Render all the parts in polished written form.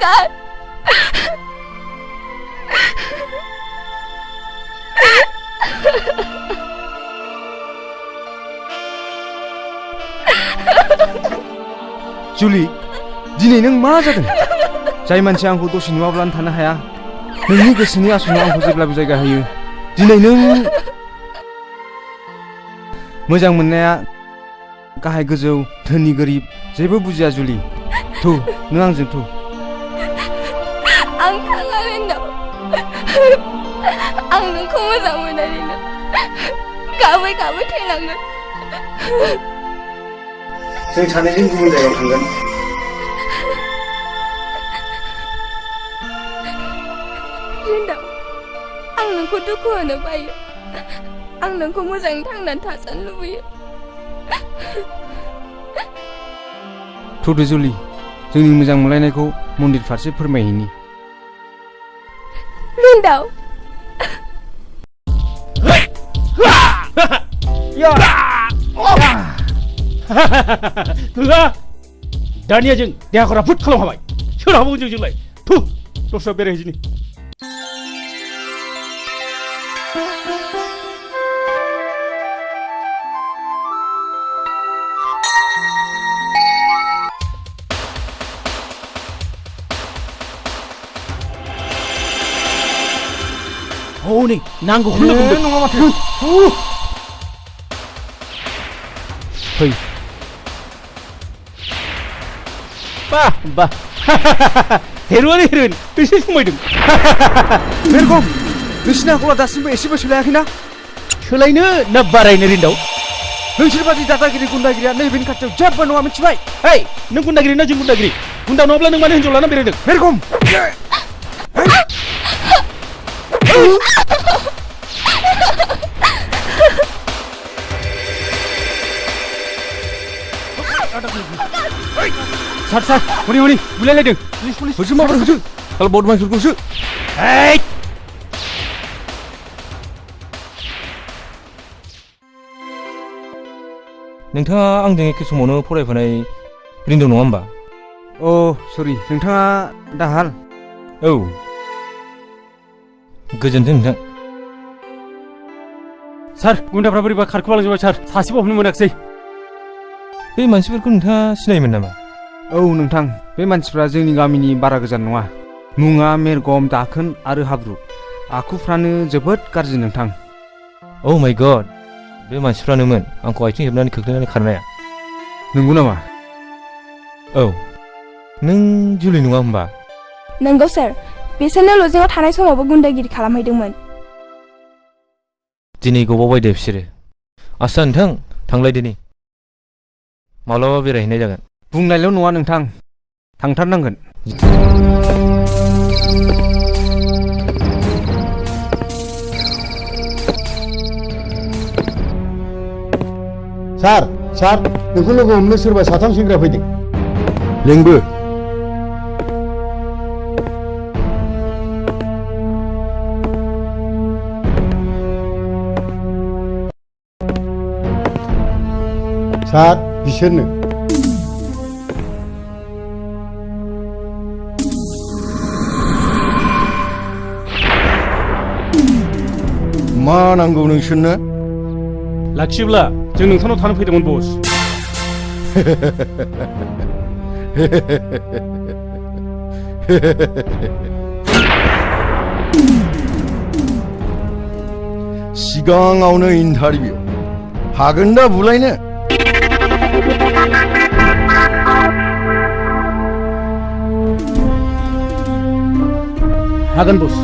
God. Julie, दिनै नों मा जादों? जाय मानसिया आंखौ दसे नुवाब्लानो थानो हाया, नोंनि गोसोनि आसुङा आंखौ जेब्लाबो जायगा होयो। दिनै नों मोजां मोननाया गाहाय गोजौ धोनि गोरिब जेबो बुजिया जुलि। थु नों आंजों थु। आं थाङा रिन्दाव। आं नोंखौ मोजां मोननानैनो गाबै गाबै थैनांगोन। जों सानैजों गुबुन जायगायाव थांगोन। रिन्दाव, आं नोंखौ दुखु होनो बायो। आं नोंखौ मोजाङै थांनानै थाजानो लुबैयो। थुदो जुलि, जोंनि मोजां मोनलायनायखौ मन्दिर फारसे फोरमायहैनि। रिन्दाव। दानिया जों देहाखौ राफोद खालामखाबाय। सोरहाबो जोंलाय थु दस्रा बेरायहैदिनि। हनै नांगौखौनो बुंदों। नङा माथो। फै। बा हेर'आनो हेर'इन एसे समायदों। मेरगम, नोंसिनि आखला दासिमबो एसेबो सोलायाखैना? सोलायनो ना बारायनो रिन्दाव? नोंसोर बादि दादागिरि गुन्दागिरिया नैबेनि खाथियाव जेबो नङा, मिथिबाय? हेइ, नों गुन्दागिरि ना जों गुन्दागिरि? गुन्दा नङाब्ला नों मानो हिन्जाव लाना बेरायदों? मेरगम। सार हनै बुलायलायदों। होजों माबोरै होजों? kalau बदमासफोरखौसो। हेइ! नोंथाङा आंजों एखे समावनो फरायफानाय रिन्दाव नङा होमबा? अ सरि, नोंथाङा दाहाल? औ। गोजोन्थों नोंथां। सार, गुन्दाफ्रा बोरैबा खारखोमालांजोबबाय सार। सासेबो हमनो मोनाखिसै। बे मानसिफोरखौ नोंथाङा सिनायोमोन नामा? औ नोंथां, बे मानसिफ्रा जोंनि गामिनि बारा गोजान नङा। मुङा मेरगम, दाखोन आरो हाब्रु। आखुफ्रानो जोबोद गाज्रि नोंथां। औ माय गड, बे मानसिफ्रानोमोन आंखौ आथिं हेबनानै खोख्लैनानै खारनाया। नंगौ नामा? औ। नों जुलि नङा होमबा? नंगौ सार, बिसोरनो लजिंआव थानाय समावबो गुन्दागिरि खालामहैदोंमोन। दिनै गबावबाय दे बिसोरो। आस्सा नोंथां, थांलायदोनि। माब्लाबा बेरायहैनाय जागोन। बुंनायल' नङा नोंथां, थांथारनांगोन। सार, नोंखौ लोगो हमनो सोरबा साथाम सेंग्रा फैदों। लेंबो। सार, बिसोरनो। मा नांगौ नोंसोरनो? लाखियोब्ला जों नोंथांनाव थानो फैदोंमोन बस। सिगाङावनो इन्टारभिउ हागोन दा बुलायनो? हागोन बस।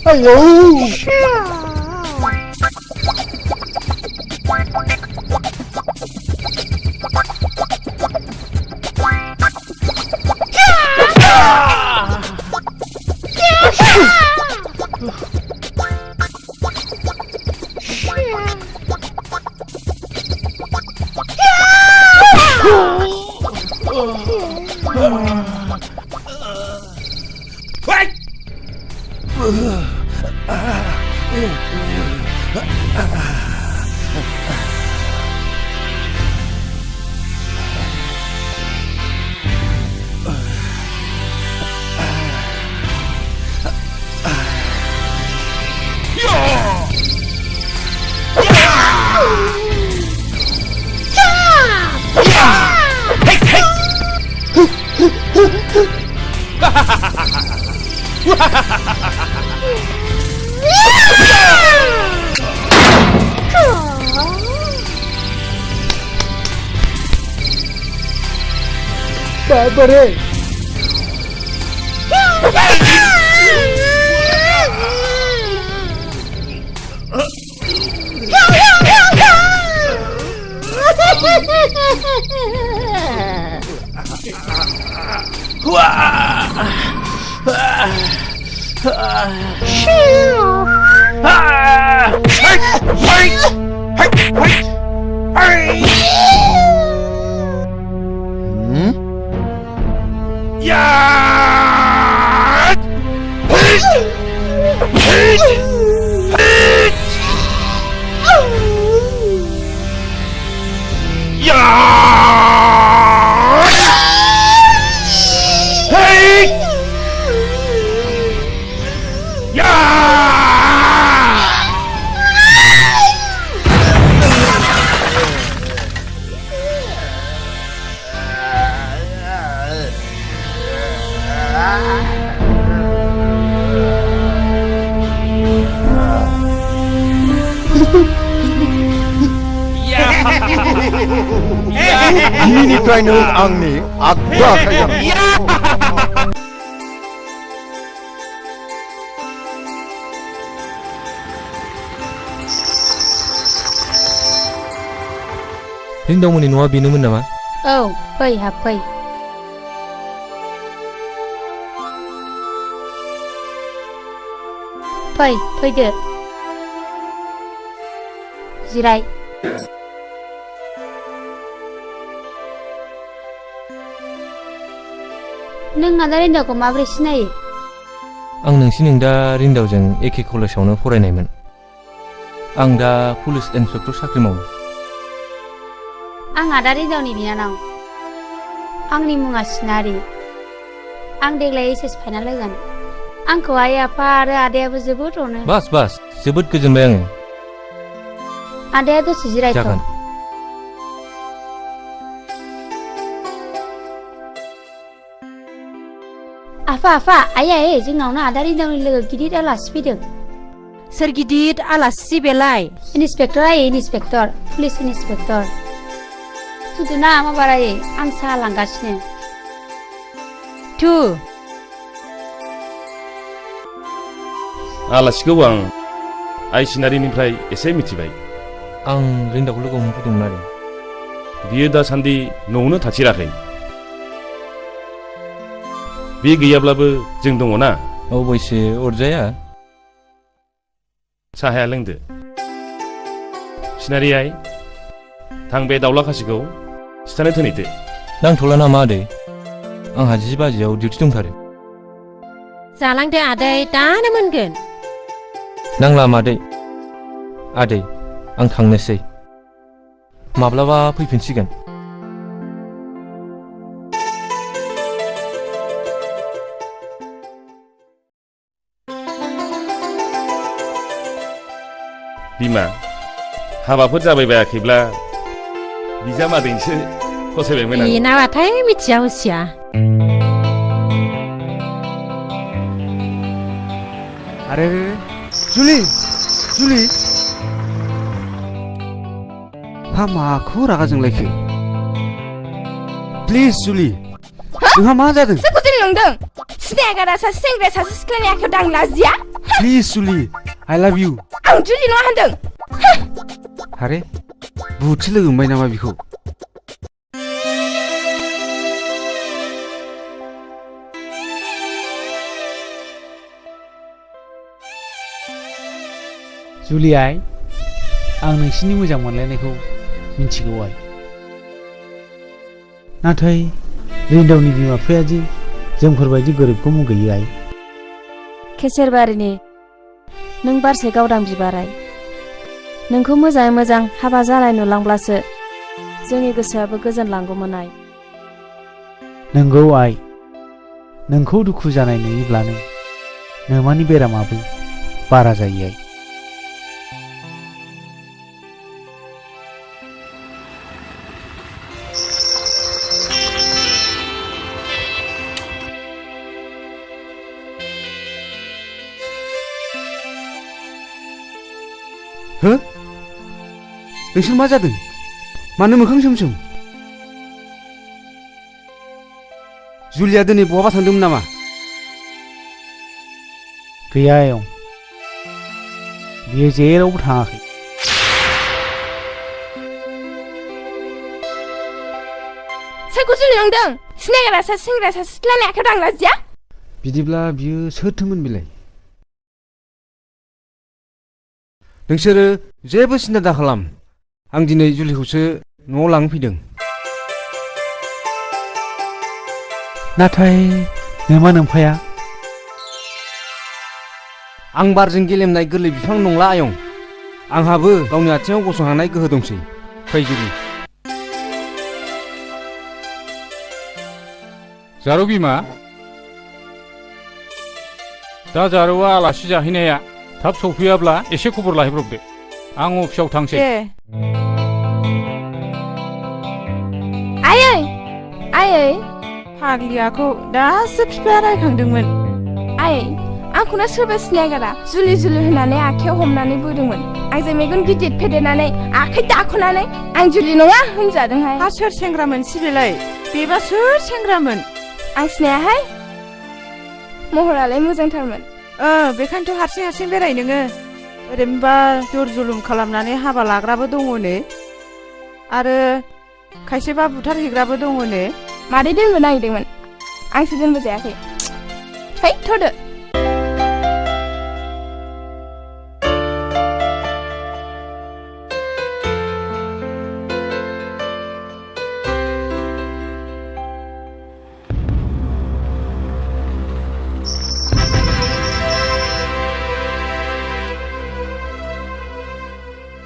아유. Barbare! Ini nung angni agba kaya. रिंदावमोननि न'आ बेनोमोन नामा? औ फै हाबफै फैदो जिराय नों आदा रिन्दावखौ माबोरै सिनायो? आं नोंसिनि दा रिन्दावजों एखे कलेजावनो फरायनायमोन। आं दा पुलिस इन्सपेक्टर साख्रि मावो। आं आदा रिन्दावनि बिनानाव। आंनि मुङा सिनारि। आं देग्लाय एचएस फाइनाल होगोन। आंखौ आइ आफा आरो आदायाबो जोबोद अनो। बास जोबोद गोजोनबाय आङो। आदाया दसे जिरायथ'। जागोन। आफा आइ जोंनावनो आदा रिन्दावनि लोगो गिदिर आलासि फैदों। सोर गिदिर आलासि बेलाय? इन्सपेक्टर इन्सपेक्टर पुलिस इन्सपेक्टर थुदुना माबाराय आं साहा लांगासिनो। थु आलासिखौ आं आइ सिनारिनिफ्राय एसे मिथिबाय। आं रिन्दावखौ लोगो हमनो फैदोंमोन आरो। बियो दासान्दि न'आवनो थाथिराखै। बे गैयाब्लाबो जों दङ ना। अबयसे अरजाया। साहाया लोंदो। सिनारि आइ थां बे दाउला खासिखौ सिथानो थोनैदो। नांथ'ला नामा आदै? आंहा 10 बाजियाव डिउटि दंथारो। जालांदो आदै दानो मोनगोन। नांला मादै। आदै आं थांनोसै। माब्लाबा फैफिनसिगोन। बिमा हाबाफोर जाबाय बायाखैब्ला बिजामादैसो फसायबायमोन आं। बेनाबाथाय मिथिया हसिया। अरे जुलि हा माखौ रागा जोंलायखो? प्लिज जुलि नोंहा मा जादों? सोरखौ जोंलांदों? सिनायागारा सासे सेंग्राया सासे सिख्लानि आखायाव दां लाजिया? प्लिज जुलि I love you। आं जुलि नङा होनदों। अरे बुहुदसो लोगो मोनबाय नामा बिखौ? जुलि आइ आं नोंसिनि मोजां मोनलायनायखौ मिन्थिगौ आइ। नाथाय रिन्दावनि बिमा बिफाया दि जोंफोरबायदि गोरिबखौ मुगैयो आइ। केसेरबारिनि नों बारसे गावदां बिबाराय नोंखौ मोजाङै मोजां हाबा जानाय नुलांब्लासो जोंनि गोसोआबो गोजोनलांगौमोन आइ। नोंगौ आइ, नोंखौ दुखु जानाय नुयोब्लानो नोमानि बेरामाबो बारा जायो आइ। हो? नोंसोर मा जादों? मानो मोखां सोमसोम? जुलिया दिनै बहाबा थांदोंमोन नामा? गैया आयं, बियो जेरावबो थाङाखै। सोरखौ जुलि नांदों? सिनायग्रा सासे सेंग्रा सासे सिख्लानि आखायाव दांला जिया? बिदिब्ला बियो सोरथोमोन बिलाय? नोंसोरो जेबो सिन्था दाखालाम, आं दिनै जुलिखौसो न'आव लांफैदों। नाथाय नोमा नोम्फाया? आं बारजों गेलेमनाय गोरलै बिफां नंला आयं, आंहाबो गावनि आथिङाव गसंहानाय गोहो दंसै। फै जुलि। जारौ बिमा, दा जारौआ आलासि जाहैनाया थाब सौफैयाब्ला एसे खबर लाहैब्रबदो, आं अफिसाव थांसै। आयै आयै, फाग्लियाखौ दासो बिफाया रायखांदोंमोन। आयै, आंखौनो सोरबा सिनायगारा जुलि होनानै आखायाव हमनानै बोदोंमोन। आंजों मेगन गिदिर फेदेरनानै आखाइ दाख'नानै आं जुलि नङा होनजादोंहाय। हा सोर सेंग्रामोन सिबिलाय? बेबा सोर सेंग्रामोन? आं सिनायाहाय, महरालाय मोजांथारमोन। बेखायनोथ' हारसिं बेराय नोङो। ओरैनोबा जर जुलुम खालामनानै हाबा लाग्राबो दङनो, आरो खायसेबा बुथारहैग्राबो दङनो। मादै दोनबो नागिरदोंमोन, आंसो दोनबो जायाखै। है थ'दो।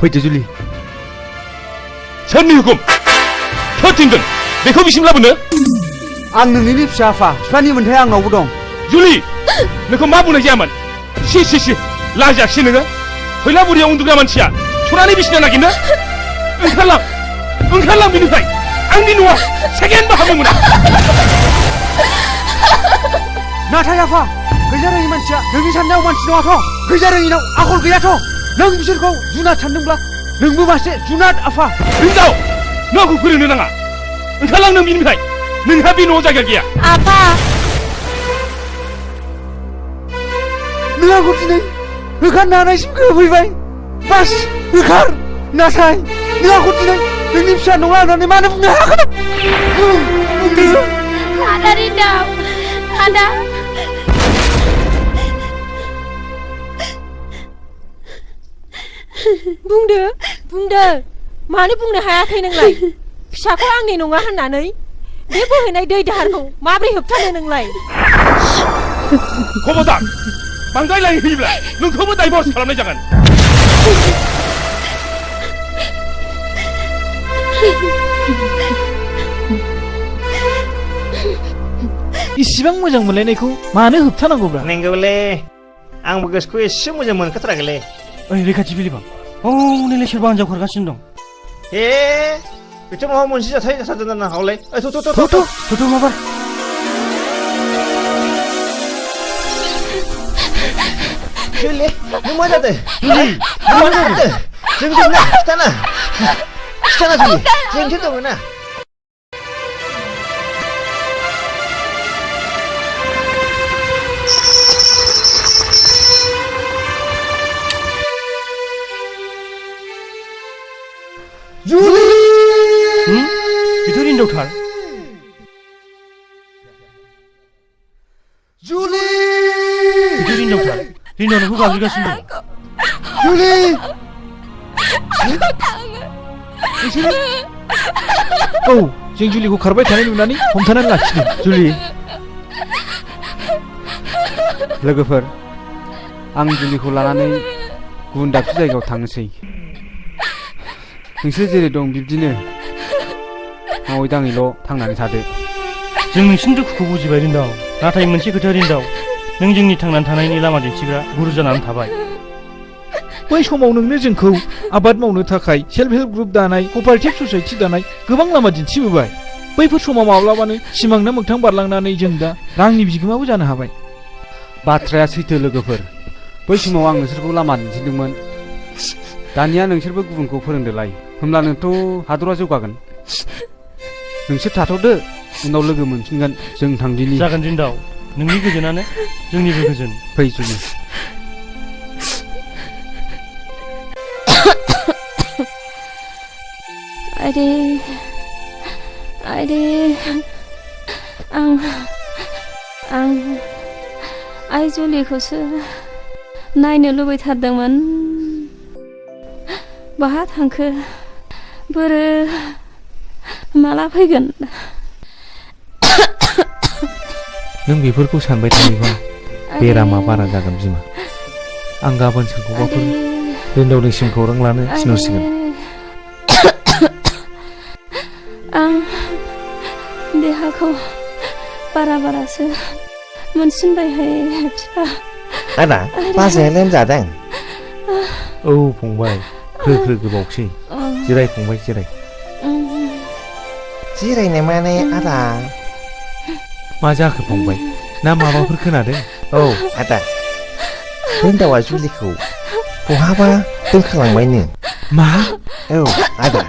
फैदो जुलि। सोरनि हुकुम? सोर थिनदों बेखौ बिसिम लाबोनो? आं नोंनि फिसा आफा, बिफानि मोन्थाय आंनावबो दं। जुलि, नोंखौ मा बुंनाय जायामोन? सि लाजाखिसै नोङो। फैला बुरियाव उन्दुग्रा मानसिया सनानि बिसिना नागिरनो? ओंखारलां बिनिफ्राय। आंनि न'आव सेकेन्डबो हाबनो मोना। नाथाय आफा, गैजारोङि मानसिया नोंनि साननायाव मानसि नङाथ'। गैजारोङिनाव आखल गैयाथ'। नों बिसोरखौ जुनाद सानदोंब्ला नोंबो मासे जुनाद आफा। हिनजाव, नों आंखौ फोरोंनो नाङा। ओंखारलां नों बिनिफ्राय। नोंहा बे न'आव जायगा गैया। आफा, नों आंखौ दिनै होखारनो हानायसिम गोहो फैबाय। बास होखार। नाथाय नों आंखौ दिनै नोंनि फिसा नङा होननानै मानो बुंनो हायाखै? आदा रिन्दाव, आदा। बुंदो मानो बुंनो हायाखै नोंलाय? फिसाखौ आंनि नङा होननानै बे बोहैनाय दै दाहारखौ माबोरै होबथानो नोंलाय? खबरदार, बांद्राय लाइन होयोब्ला नोंखौबो दाइभर्स खालामनाय जागोन। इसिबां मोजां मोनलायनायखौ मानो होबथानांगौब्रा? नंगौलै, आंबो गोसोखौ एसे मोजां मोनखाथाराखैलै। ओइ रैखाथि बिलिफां, नोंलाय सोरबा हिनजाव खारगासिनो दं? हे, बेथ' माबा मोनसे जाथाय जाथारदों जानो हागौलै। थ' माबार। जुलि, नों मा जादों? जोंना खिथाना जुलि, जोंथ' दङ ना। जुलि! बेथ' रिन्दावथार। जुलि! बेथ' रिन्दावथार। रिन्दाव नोंखौ गाबज्रिगासिनो दं। जुलि! औ, जों जुलिखौ खारबाय थानाय नुनानै हमथानानै लाखिदों। जुलि, लोगोफोर, आं जुलिखौ लानानै गुबुन दाबसे जायगायाव थांनोसै। नोंसोर जेरै दं बिब्दिनो मावै दाङैल' थांनानै थादो। जों नोंसिनि दुखुखौ बुजिबाय रिन्दाव, नाथाय मोनसे खोथा रिन्दाव, नों जोंनि थांनानै थानायनि लामा दिन्थिग्रा गुरु जानानै थाबाय। बै समाव नोंनो जोंखौ आबाद मावनो थाखाय सेल्फ हेल्प ग्रुप दानाय, कपारेटिभ ससाइटि दानाय गोबां लामा दिन्थिबोबाय। बैफोर समाव माब्लाबानो सिमांना मोगथां बारलांनानै जों दा रांनि बिगोमाबो जानो हाबाय। बाथ्राया सैथो लोगोफोर, बै समाव आं नोंसोरखौ लामा दिन्थिदोंमोन। दानिया नोंसोरबो गुबुनखौ फोरोंदोलाय, होमब्लानोथ' हादरा जौगागोन। नोंसोर थाथ'दो, उनाव लोगो मोनफिनगोन। जों थांदिनि। जागोन रिन्दाव, नोंनि गोजोनानो जोंनिबो गोजोन। फै जुलि। आइदै आं आइ जुलिखौसो नायनो लुबैथारदोंमोन। बहा थांखो, बोरो माला फैगोन? नों बेफोरखौ सानबाय थायोबा बेरामा बारा जागोन बिमा। आं गाबोन सोरखौबाफोर रिन्दावनिसिम खौरां लानो थिनहरसिगोन। आं देहाखौ बारासो मोनसिनबायहाय बिफा। आदा बाजैया लोमजादों? औ फंबाय, ख्रो गोबावसै। जिराय फंबाय, जिराय। जिरायनो माने आदा? मा जाखो फंबाय, ना माबाफोर खोनादों? औ आदा, रिन्दावा जुलिखौ बहाबा दोनखालांबायनो। मा? औ आदा।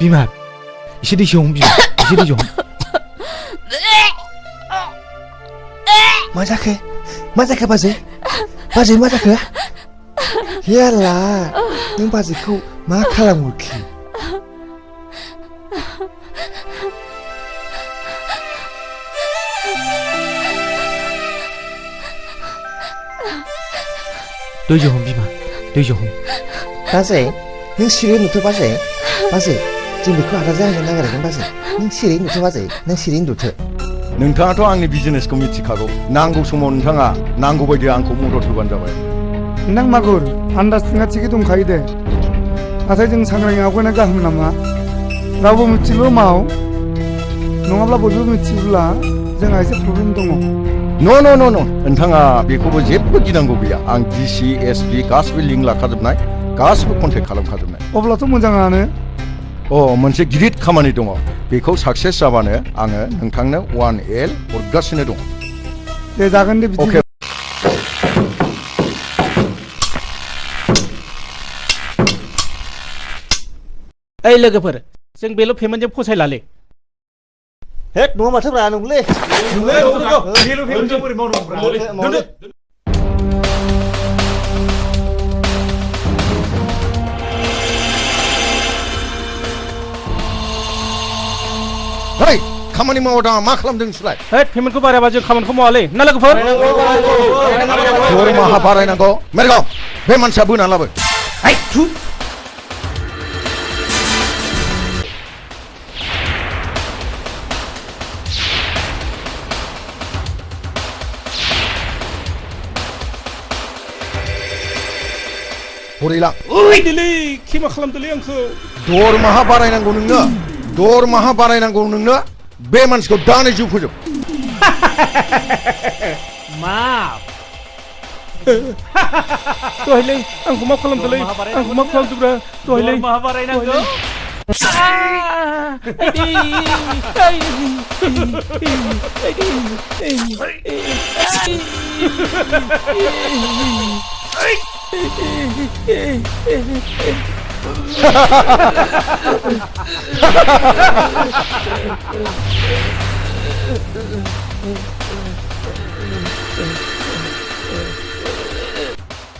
बिमा, एसे दैसो हम बिमा, एसे दैसो हम। मा जाखो बाजै? बाजै मा जाखो? याला, नों बाजैखौ मा खालामहरखो? दैसो हम बिमा, दैसो हम। बाजै, नों सिरि नुथो बाजै। बाजै, जों बेखौ आदा जाहोनो नागिरदों बाजै। नों सिरि नुथो बाजै, नों सिरि नुथो। नोंथाङाथ' आंनि बिजनेसखौ मिथिखागौ। नांगौ समाव नोंथाङा नांगौ बायदि आंखौ मदद होबानो जाबाय। नों मागुर, आन्दाजथिङा थिगै दंखायो दे। नाथाय जों सांग्राङै आवगायनाया गाहाम नामा? रावबो मिथिगौ माव, नङाब्ला बयबो मिथियोब्ला जोंहा एसे प्रब्लेम दङ। न' नोंथाङा बेखौबो जेबो गिनांगौ गैया। आं डिसि एसपि गासिबो लिंक लाखाजोबनाय, गासिबो कन्टेक्ट खालामखाजोबनाय। अब्लाथ' मोजाङानो। मोनसे गिदिर खामानि दङ, बेखौ साक्सेस जाबानो आङो नोंथांनो 1L हरगासिनो दङ। दे जागोन दे बिदिब्ला। ओइ लोगोफोर, जों बेल' पेमेन्टजों फसायलालै। हेक नङा माथो ब्रा, नंलै। बेल' पेमेन्टजों बोरै मावनांगौ? हेइ, खामानि मावा दाङा मा खालामदों नोंसोरलाय? पेमेन्टखौ बारायबा जों खामानिखौ मावालै ना लोगोफोर? दरमाहा बारायनांगौ। मेरगाव, बे मानसिया बोनानै लाबो। हरैलां। ओइ दिलै, खेमा खालामदोलै आंखौ। दरमाहा बारायनांगौ नोंनो, दरमाहा बारायनांगौ नोंनो। बे मानसिखौ दानो जिउ फोजोब। मा? दहायलै आंखौ मा खालामदोलै? आंखौ मा खालामदोब्रा? दहायलै दरमाहा बारायनांगौ।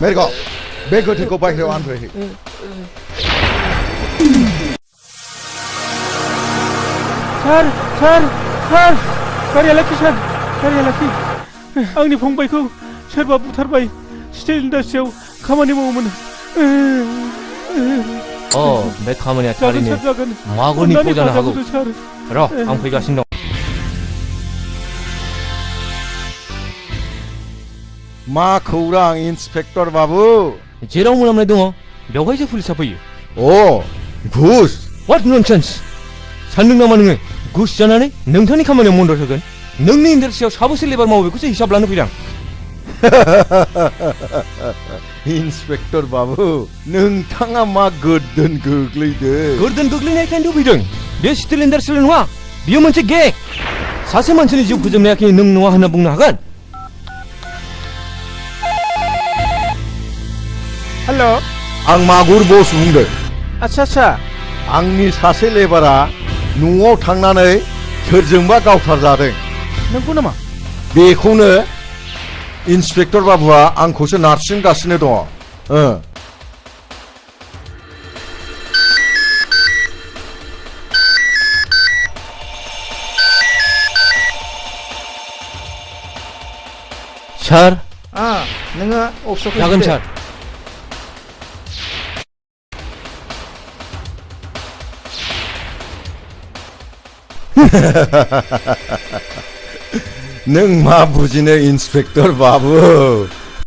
मेरगाव, बे गोथैखौ बाहेरायाव आनफैहै। सार, गारिया लाखि सार, गारिया लाखि। आंनि फंबायखौ सोरबा बुथारबाय। स्टिल इन्डास्ट्रियाव खामानि मावोमोन। बे खामानिया थारैनो मागुरनि फाव जानो हागौ। र' आं फैगासिनो दं। मा खौरां इन्सपेक्टर बाबु जेराव मोनामनाय दङ बेवहायसो पुलिसा फैयो अ घुस What nonsense सानदों नामा नोङो घुस जानानै नोंथांनि खामानियाव मदद होगोन नोंनि इन्डास्ट्रियाव साबेसे लेबार मावो बेखौसो हिसाब लानो फैदों इन्सपेक्टर बाबु नोंथाङा मा गोर्दोन गोग्लैदों गोर्दोन गोग्लैनायखायनोथ' फैदों बे स्टिल इन्डास्ट्रियल नङा बेयो मोनसे गेग सासे मानसिनि जिउ फोजोबनायाखि नों नङा होनना बुंनो हागोन हेल' आं मागुर बस बुंदों आच्छा आंनि सासे लेबारा न'आव थांनानै सोरजोंबा गावथारजादों नंगौ नामा बेखौनो इन्सपेक्टर बाबुआ आंखौसो नारसिनगासिनो दङ सार नोङो अफिसाव जागोन सार नों मा बुजिनो इन्सपेक्टर बाबु